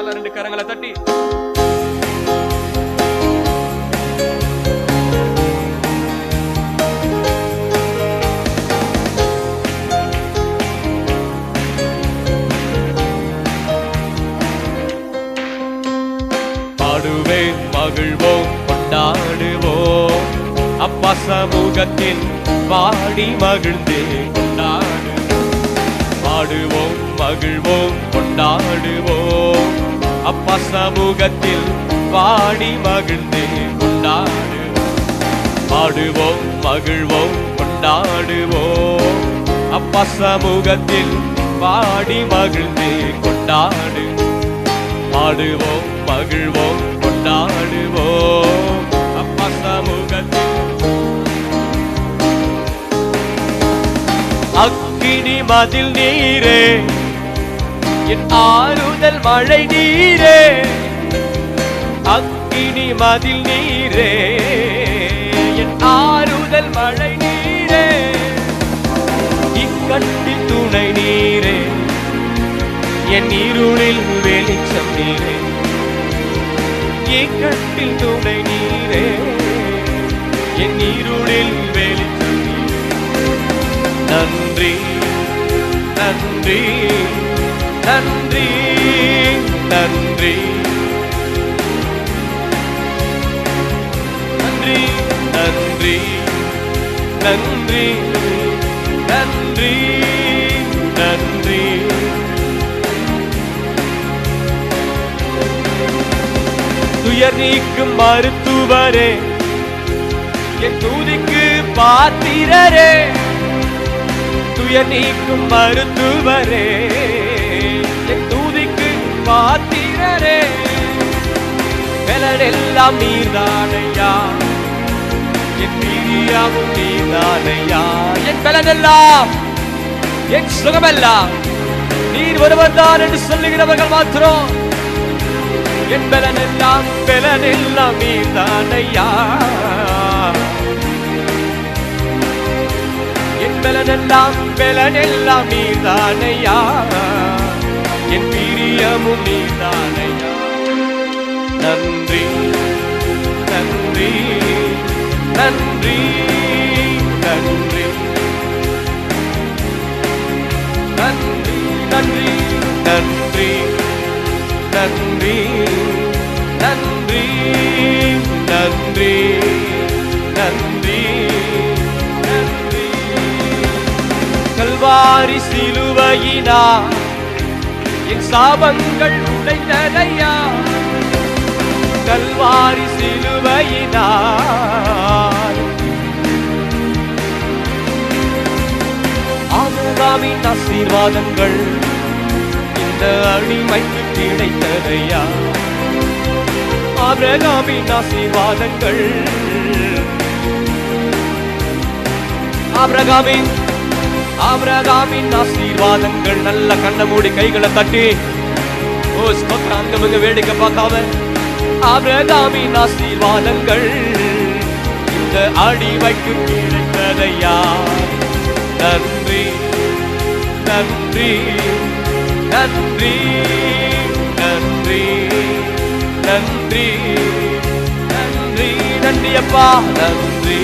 நல்ல 2 கரங்களை தட்டி பாடுவேன், மகிழ்வோம், கொண்டாடுவோம், அப்பா சமூகத்தில் பாடி மகிழ்ந்து கொண்டாடு. பாடுவோம், மகிழ்வோம், கொண்டாடுவோம், அப்பா சமூகத்தில் பாடி மகிழ்ந்து கொண்டாடு. பாடுவோம், மகிழ்வோம், கொண்டாடுவோம், அப்பா சமூகத்தில் பாடி மகிழ்ந்து கொண்டாடு. பாடுவோம், மகிழ்வோம், கொண்டாடுவோம், அப்பா சமூகத்தில். அக்கினி மதில் நீரே, என் ஆறுதல் மழை நீரே. அக்கினி மதில் நீரே, என் ஆறுதல் மழை நீரே. இக்கட்டில் துணை நீரே, என் இருளில் வெளிச்சம் நீரே. இக்கட்டில் துணை நீரே, என் இருளில் வெளிச்சம் நீரே. நன்றி நன்றி நன்றி நன்றி நன்றி நன்றி நன்றி நன்றி நன்றி. துயர் நீக்கும் மருத்துவரே, என் துதிக்கு பாத்திரரே. துயர் நீக்கும் மருத்துவரே, என் துதிக்கு பாத்திரரே. பலனெல்லாம் நீர்தானையா, என் பிரியாவும் நீர்தானையா. என் பலனெல்லாம், என் சுகமெல்லாம் நீர் ஒருவர் தான் என்று சொல்லுகிறவர்கள் மாத்திரம். என் பலனெல்லாம் பலனெல்லாம் நீர்தானையா. என் பலனெல்லாம் பலனெல்லாம் நீர்தானையா. என் பிரியமும் நீர்தானையா. நன்றி நன்றி நன்றி நன்றி நன்றி நன்றி நன்றி நன்றி நன்றி நன்றி நன்றி நன்றி. கல்வாரி சிலுவையினா என் சாபங்கள் உடைந்ததையா. கல்வாரி சிலுவையினா ஆபிரகாமின் ஆசீர்வாதங்கள் இந்த அடிமைக்கு கிடைத்ததையா. ஆபிரகாமின் ஆசீர்வாதங்கள், ஆபிரகாமின் ஆசீர்வாதங்கள். நல்ல கண்ண மூடி கைகளை தட்டி ஓ ஸ்தோத்திரம் வேடிக்கை பார்க்காம. ஆபிரகாமின் ஆசீர்வாதங்கள் இந்த அடிமைக்கு கிடைத்ததையா. நன்றி நன்றி நன்றி நன்றி நன்றி நன்றி நன்றி அப்பா. நன்றி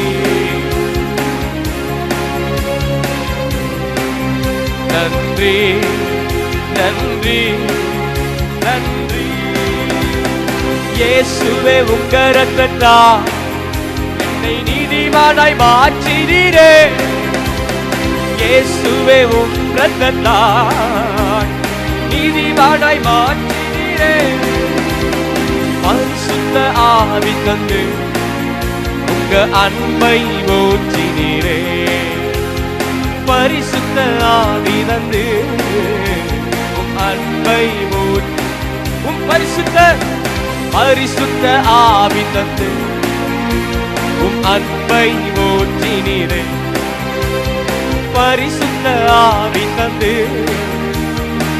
நன்றி நன்றி நன்றி. இயேசுவே உங்க ரத்தத்தால் என்னை நீதிமானாய் மாற்றினீரே. இயேசுவே உம் ரத்தத்தால் நீதிமானாய் மாற்றினீரே. பரிசுத்த ஆவி தந்து உங்க அன்பை ஊற்றினீரே. பரிசுத்த ஆவி தந்து உம் அன்பை ஊற்றி, உம் பரிசுத்த ஆவி தந்து உம் அன்பை ஊற்றினீரே. பரிசுத்த ஆவி தந்து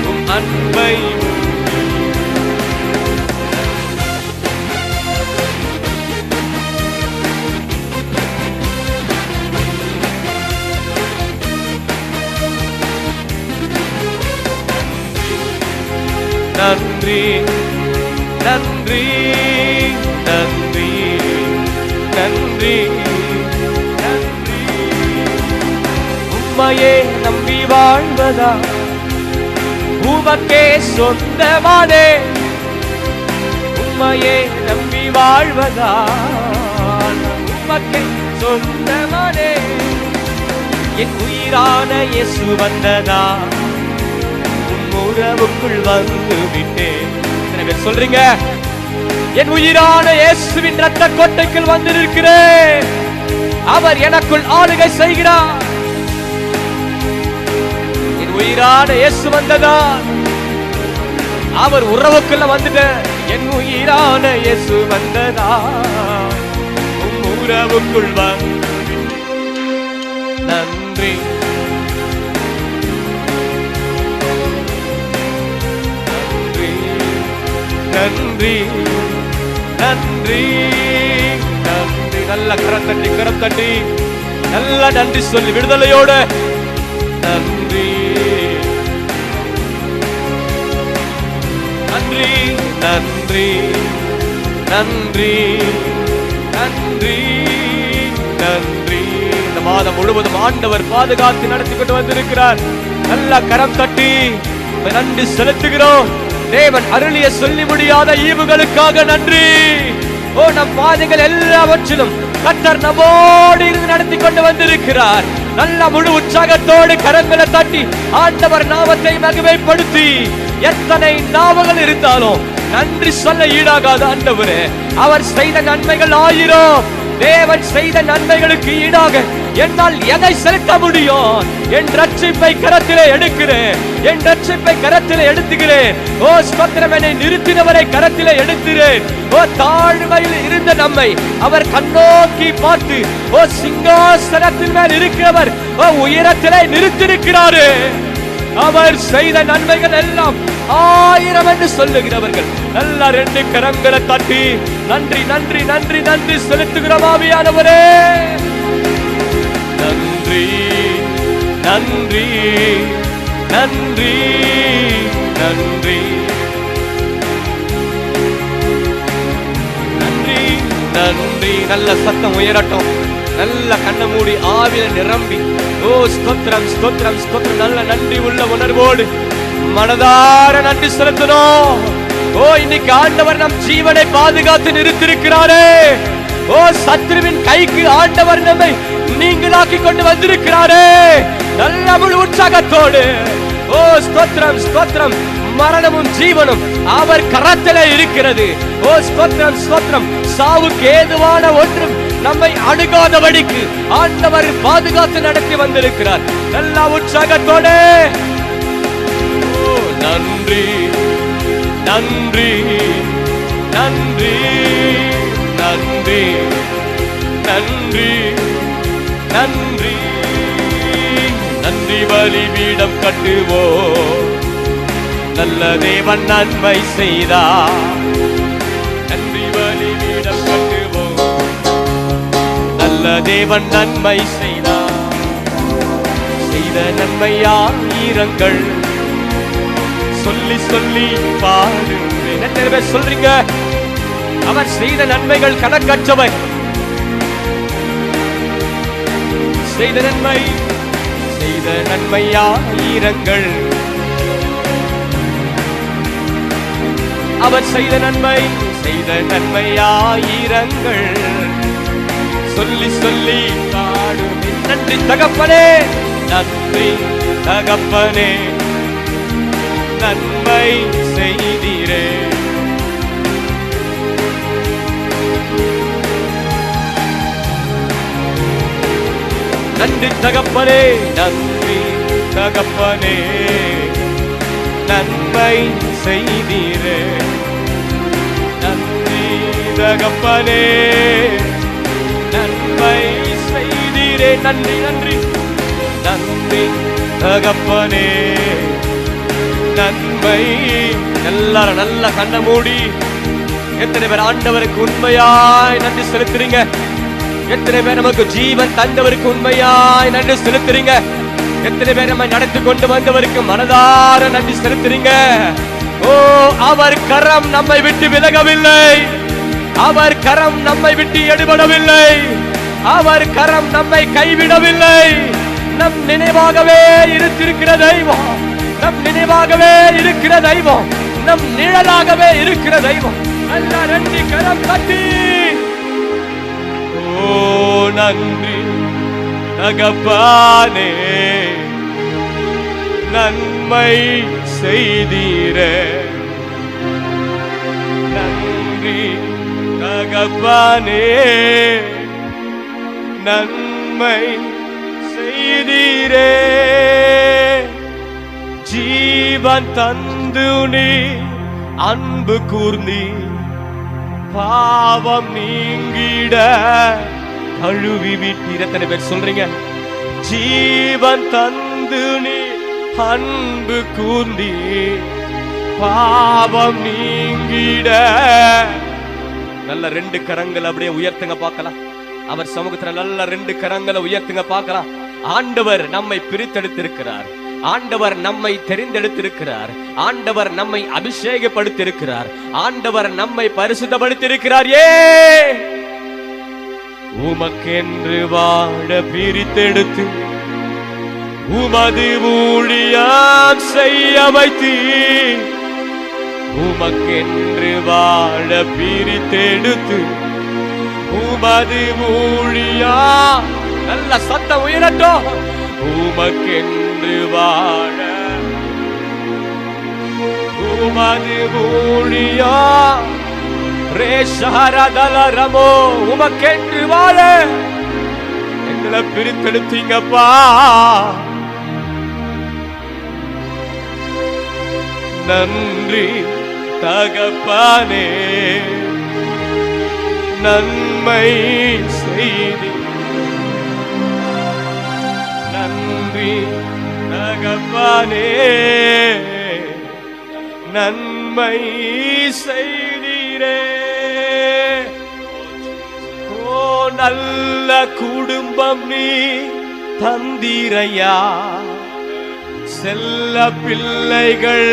உம் அன்பை. நன்றி நன்றி நன்றி நன்றி நன்றி. உம்மையே நம்பி வாழ்வதா உமக்கே சொந்தமானே, உம்மையே நம்பி வாழ்வதா உமக்கே சொந்தமானே. என் உயிரான இயேசு வந்ததா உம் உறவுக்குள் வந்து விட்டேன். சொல்றீங்க, என் உயிரான இயேசுவின் இரத்த கோட்டைக்குள் வந்து நிற்கிறேன். அவர் எனக்குள் ஆளுகை செய்கிறார். என் உயிரான இயேசு வந்ததா அவர் உறவுக்குள்ள வந்துட்ட. என் உயிரான இயேசு வந்ததா உம் உறவுக்குள் வந்து. நன்றி நன்றி நன்றி நன்றி. நல்ல கரம் தட்டி நல்ல நன்றி சொல்லி விடுதலையோட நன்றி நன்றி நன்றி நன்றி நன்றி நன்றி. இந்த மாதம் முழுவதும் ஆண்டவர் பாதுகாத்து நடத்தி கொண்டு வந்திருக்கிறார். நல்ல கரம் தட்டி நன்றி செலுத்துகிறோம். தேவன் அருளிய சொல்லி முடியாத ஈவுகளுக்காக நன்றி. ஓ, நம் பாதைகள் எல்லாவற்றிலும் கர்த்தர் நம்மோடு இருந்து நடத்தி கொண்டு வந்திருக்கிறார். நல்ல முழு உற்சாகத்தோடு கரங்களை தட்டி ஆண்டவர் நாமத்தை மகிமைப்படுத்தி, எத்தனை நாமங்கள் இருந்தாலும் நன்றி சொல்ல ஈடாகாத ஆண்டவரே, அவர் செய்த நன்மைகள் 1000. தேவன் செய்த நன்மைகளுக்கு ஈடாக என்னால் எதை செலுத்த முடியும்? என் ரட்சிப்பை கரத்திலே எடுக்கிறேன், என் ரட்சிப்பை கரத்திலே எடுத்துகிறேன். ஓ ஸ்தோத்திரம், என்னை நிறுத்தினவரை கரத்திலே எடுக்கிறேன். ஓ தாழ்மையில் இருந்த நம்மை அவர் கண்ணோக்கி பார்த்து, ஓ சிங்காசனத்தின் மேல் இருக்கிறவர் ஓ உயரத்திலே நிறுத்திருக்கிறாரு. அவர் செய்த நன்மைகள் எல்லாம் 1000 என்று சொல்லுகிறவர்கள் நல்ல 2 கரங்களை தட்டி நன்றி நன்றி நன்றி நன்றி செலுத்துகிறோம். ஆவியானவரே நன்றி நன்றி நன்றி நன்றி நன்றி நன்றி. நல்ல சத்தம் உயரட்டும். நல்ல கண்ண மூடி ஆவில நிரம்பி, ஓ ஸ்தோத்திரம் ஸ்தோத்திரம் ஸ்தோத்திரம். நல்ல நன்றி உள்ள உணர்வோடு மனதார நன்றி செலுத்தணும். ஓ இன்னைக்கு ஆண்டவர் நம் ஜீவனை பாதுகாத்து நிறுத்திருக்கிறாரே. ஓ சத்ருவின் கைக்கு ஆண்டவர் நம்மை நீங்களாக்கி கொண்டு வந்திருக்கிறாரே. நல்ல முழு உற்சாகத்தோடு ஓ ஸ்தோத்திரம் ஸ்தோத்திரம். மரணமும் ஜீவனும் அவர் கரத்திலே இருக்கிறது. ஓ ஸ்தோத்திரம் ஸ்தோத்திரம். சாவுக்கு ஏதுவான ஒன்றும் நம்மை அணுகாதபடிக்கு ஆண்டவர் பாதுகாத்து நடத்தி வந்திருக்கிறார். நல்ல உற்சாகத்தோடு நன்றி நன்றி நன்றி நன்றி நன்றி நன்றி நன்றி. பலிபீடம் கட்டுவோம், நல்ல தேவன் நன்மை செய்தார். நன்றி பலிபீடம் கட்டுவோம், நல்ல தேவன் நன்மை செய்தார். செய்த நன்மை 1000 சொல்லி சொல்லி பாடுவேன். எத்தனை பேர் சொல்றீங்க, அவர் செய்த நன்மைகள் கணக்கற்றவை. செய்த நன்மை 1000. அவர் செய்த நன்மை 1000. சொல்லி சொல்லி பாடுவேன். நன்றி தகப்பனே, நன்றி தகப்பனே, நன்மை செய்தீரே. நன்றி தகப்பனே, நன்றி தகப்பனே, நன்மை செய்தீரே. நன்றி தகப்பனே, நன்மை செய்தீரே. நன்றி நன்றி நன்றி தகப்பனே, நன்மை. எல்லாரும் நல்ல கண்ண மூடி எத்தனை பேர் ஆண்டவருக்கு உண்மையாய் நன்றி செலுத்துறீங்க? எத்தனை பேர் நமக்கு ஜீவன் தந்தவருக்கு உண்மையாய் நன்றி செலுத்துறீங்க? எத்தனை பேர் நம்மை நடத்தி கொண்டு வந்தவருக்கு மனதார நன்றி செலுத்துறீங்க? ஓ, அவர் கரம் நம்மை விட்டு விலகவில்லை. அவர் கரம் நம்மை விட்டு எடுபடவில்லை. அவர் கரம் நம்மை கைவிடவில்லை. நம் நினைவாகவே இருக்கிற தெய்வம், நம் நினைவாகவே இருக்கிற தெய்வம், நம் நிழலாகவே இருக்கிற தெய்வம். நல்ல ரெண்டு கரம் தட்டி ஓ நன்றி தகப்பானே, நன்மை செய்தீரே. நன்றி தகப்பானே, நன்மை செய்தீரே. ஜீவன் தந்து நீ அன்பு கூர்ந்தி, பாவம் நீங்கிட கழுவி விட்டீர். எத்தனை பேர் சொல்றீங்க? ஜீவன் தந்து நீ அன்பு கூர்ந்தி, பாவம் நீங்கிட. நல்ல ரெண்டு கரங்கள் அப்படியே உயர்த்துங்க பார்க்கலாம். அவர் சமூகத்துல நல்ல ரெண்டு கரங்களை உயர்த்துங்க பார்க்கலாம். ஆண்டவர் நம்மை பிரித்தெடுத்திருக்கிறார். ஆண்டவர் நம்மை தெரிந்தெடுத்திருக்கிறார். ஆண்டவர் நம்மை அபிஷேகப்படுத்தியிருக்கிறார். ஆண்டவர் நம்மை பரிசுத்தப்படுத்தியிருக்கிறார். ஏ உமக்கென்று வாழ பிரித்தெடுத்து உமது ஊழியம் செய்ய வைத்து, உமக்கென்று வாழ பிரித்தெடுத்து உமது ஊழியம். நல்ல சத்தம் உயரட்டும். உமக்கென்று வாழ உமது ஊழியம். ரேஷாரதலரமோ, உமக்கென்று வாழ எங்களை பிரித்தெடுத்தீங்கப்பா. நன்றி தகப்பானே, நன்மை செய்தி. நன்றி தகப்பானே, நன்மை செய்தீரே. ஓ நல்ல குடும்பம் நீ தந்தீரையா, செல்ல பிள்ளைகள்.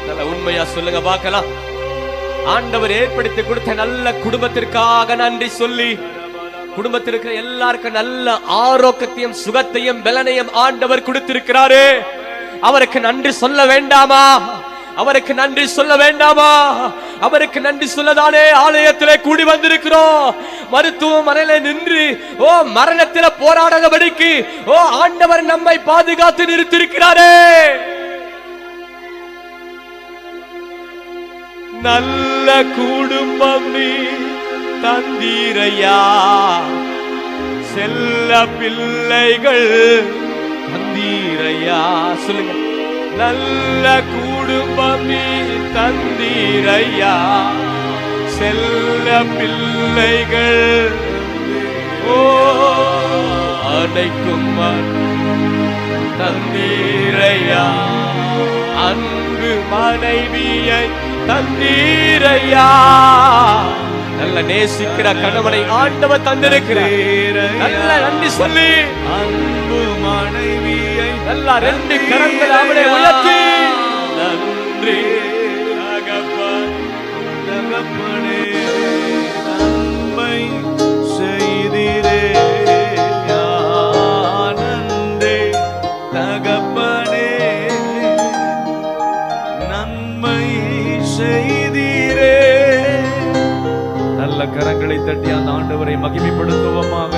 நல்ல உண்மையா சொல்லுங்க பார்க்கலாம். ஆண்டவர் ஏற்படுத்தி கொடுத்த நல்ல குடும்பத்திற்காக நன்றி சொல்லி, குடும்பத்திற்கு எல்லாருக்கும் நல்ல ஆரோக்கியத்தையும் சுகத்தையும் பலனையும் ஆண்டவர் கொடுத்திருக்கிறாரு. அவருக்கு நன்றி சொல்ல வேண்டாமா? அவருக்கு நன்றி சொல்ல வேண்டாமா? அவருக்கு நன்றி சொல்லதானே ஆலயத்திலே கூடி வந்திருக்கிறோம். மருத்துவமனையில நின்று ஓ மரணத்தில போராடாதபடிக்கு ஓ ஆண்டவர் நம்மை பாதுகாத்து நிறுத்தியிருக்கிறாரே. நல்ல குடும்பம் நீ தந்தீரையா, செல்ல பிள்ளைகள் தந்தீரையா. சொல்லுங்க. நல்ல குடும்பம் நீ தந்தீரையா, செல்ல பிள்ளைகள். ஓ அனைக்கும் தந்தீரையா, அன்பு மனைவியை தந்தீரையா. நல்ல நேசிக்கிற கணவனை ஆண்டவர் தந்திருக்கிறார். நல்ல நன்றி சொல்லி அன்பு மனைவியை நல்ல ரெண்டு கரங்களை அவளை உயர்த்தி நன்றி தகப்பனே, நன்மை செய்தீரே. நன்றி தகப்பனே, நன்மை செய்தீரே. நல்ல கரங்களை தட்டி அந்த ஆண்டவரை மகிமைப்படுத்துவோமாக.